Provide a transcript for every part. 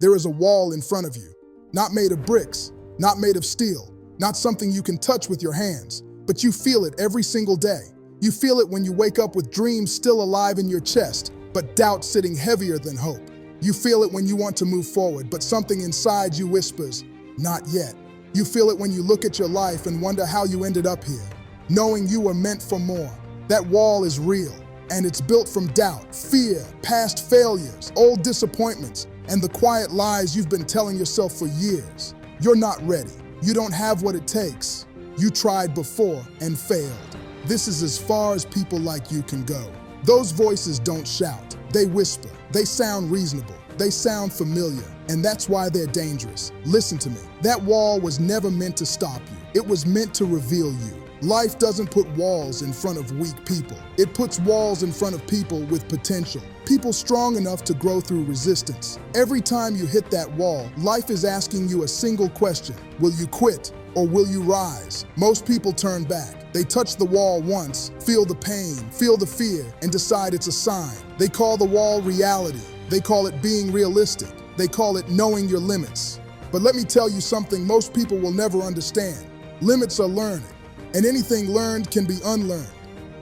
There is a wall in front of you, not made of bricks, not made of steel, not something you can touch with your hands, but you feel it every single day. You feel it when you wake up with dreams still alive in your chest, but doubt sitting heavier than hope. You feel it when you want to move forward, but something inside you whispers, not yet. You feel it when you look at your life and wonder how you ended up here, knowing you were meant for more. That wall is real, and it's built from doubt, fear, past failures, old disappointments, and the quiet lies you've been telling yourself for years. You're not ready. You don't have what it takes. You tried before and failed. This is as far as people like you can go. Those voices don't shout. They whisper. They sound reasonable. They sound familiar, and that's why they're dangerous. Listen to me. That wall was never meant to stop you. It was meant to reveal you. Life doesn't put walls in front of weak people. It puts walls in front of people with potential. People strong enough to grow through resistance. Every time you hit that wall, life is asking you a single question. Will you quit or will you rise? Most people turn back. They touch the wall once, feel the pain, feel the fear, and decide it's a sign. They call the wall reality. They call it being realistic. They call it knowing your limits. But let me tell you something most people will never understand. Limits are learning, and anything learned can be unlearned.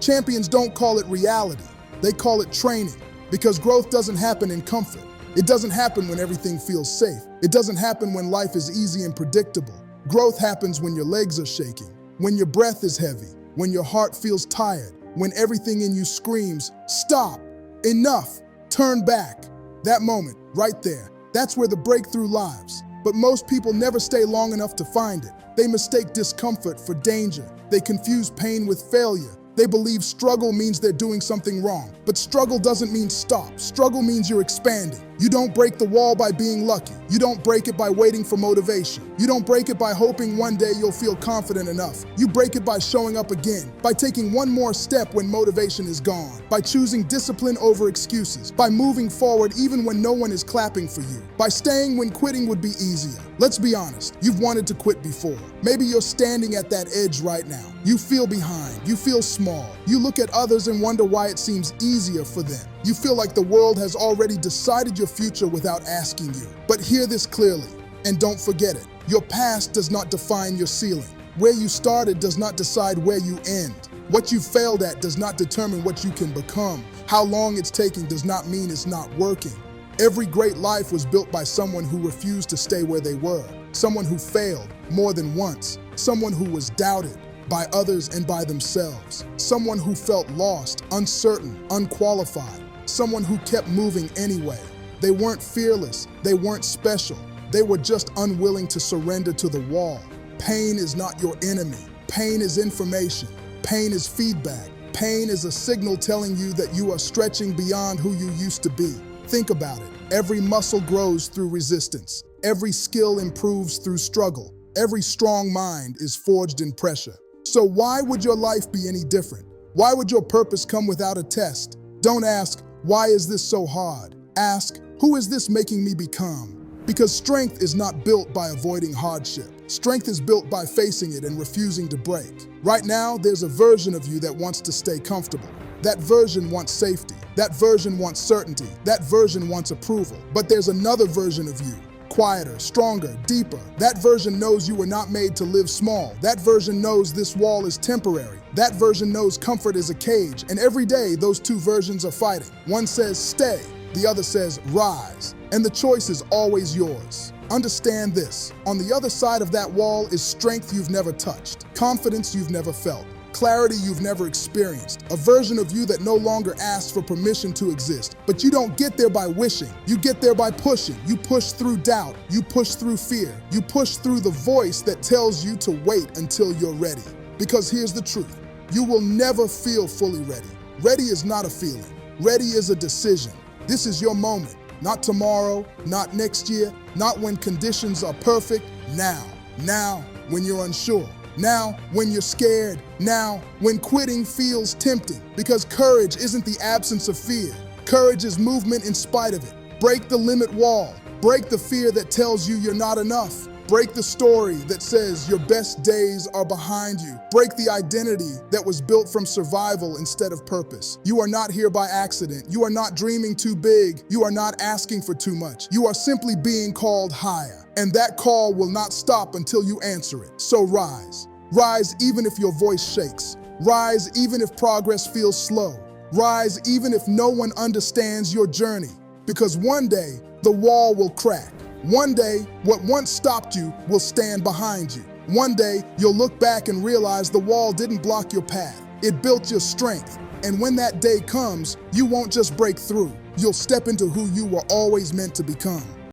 Champions don't call it reality. They call it training, because growth doesn't happen in comfort. It doesn't happen when everything feels safe. It doesn't happen when life is easy and predictable. Growth happens when your legs are shaking, when your breath is heavy, when your heart feels tired, when everything in you screams, stop, enough, turn back. That moment, right there, that's where the breakthrough lies. But most people never stay long enough to find it. They mistake discomfort for danger. They confuse pain with failure. They believe struggle means they're doing something wrong. But struggle doesn't mean stop. Struggle means you're expanding. You don't break the wall by being lucky. You don't break it by waiting for motivation. You don't break it by hoping one day you'll feel confident enough. You break it by showing up again, by taking one more step when motivation is gone, by choosing discipline over excuses, by moving forward even when no one is clapping for you, by staying when quitting would be easier. Let's be honest, you've wanted to quit before. Maybe you're standing at that edge right now. You feel behind, you feel small. You look at others and wonder why it seems easier for them. You feel like the world has already decided your future without asking you. But hear this clearly, and don't forget it. Your past does not define your ceiling. Where you started does not decide where you end. What you failed at does not determine what you can become. How long it's taking does not mean it's not working. Every great life was built by someone who refused to stay where they were, someone who failed more than once, someone who was doubted by others and by themselves, someone who felt lost, uncertain, unqualified, someone who kept moving anyway. They weren't fearless, they weren't special, they were just unwilling to surrender to the wall. Pain is not your enemy. Pain is information. Pain is feedback. Pain is a signal telling you that you are stretching beyond who you used to be. Think about it. Every muscle grows through resistance. Every skill improves through struggle. Every strong mind is forged in pressure. So why would your life be any different? Why would your purpose come without a test? Don't ask, why is this so hard? Ask, who is this making me become? Because strength is not built by avoiding hardship. Strength is built by facing it and refusing to break. Right now, there's a version of you that wants to stay comfortable. That version wants safety. That version wants certainty. That version wants approval. But there's another version of you, quieter, stronger, deeper. That version knows you were not made to live small. That version knows this wall is temporary. That version knows comfort is a cage. And every day, those two versions are fighting. One says stay, the other says rise. And the choice is always yours. Understand this. On the other side of that wall is strength you've never touched, confidence you've never felt, clarity you've never experienced, a version of you that no longer asks for permission to exist. But you don't get there by wishing. You get there by pushing. You push through doubt. You push through fear. You push through the voice that tells you to wait until you're ready. Because here's the truth. You will never feel fully ready. Ready is not a feeling. Ready is a decision. This is your moment. Not tomorrow, not next year, not when conditions are perfect. Now. Now, when you're unsure. Now, when you're scared. Now, when quitting feels tempting. Because courage isn't the absence of fear. Courage is movement in spite of it. Break the limit wall. Break the fear that tells you you're not enough. Break the story that says your best days are behind you. Break the identity that was built from survival instead of purpose. You are not here by accident. You are not dreaming too big. You are not asking for too much. You are simply being called higher. And that call will not stop until you answer it. So rise. Rise even if your voice shakes. Rise even if progress feels slow. Rise even if no one understands your journey. Because one day, the wall will crack. One day, what once stopped you will stand behind you. One day, you'll look back and realize the wall didn't block your path. It built your strength. And when that day comes, you won't just break through. You'll step into who you were always meant to become.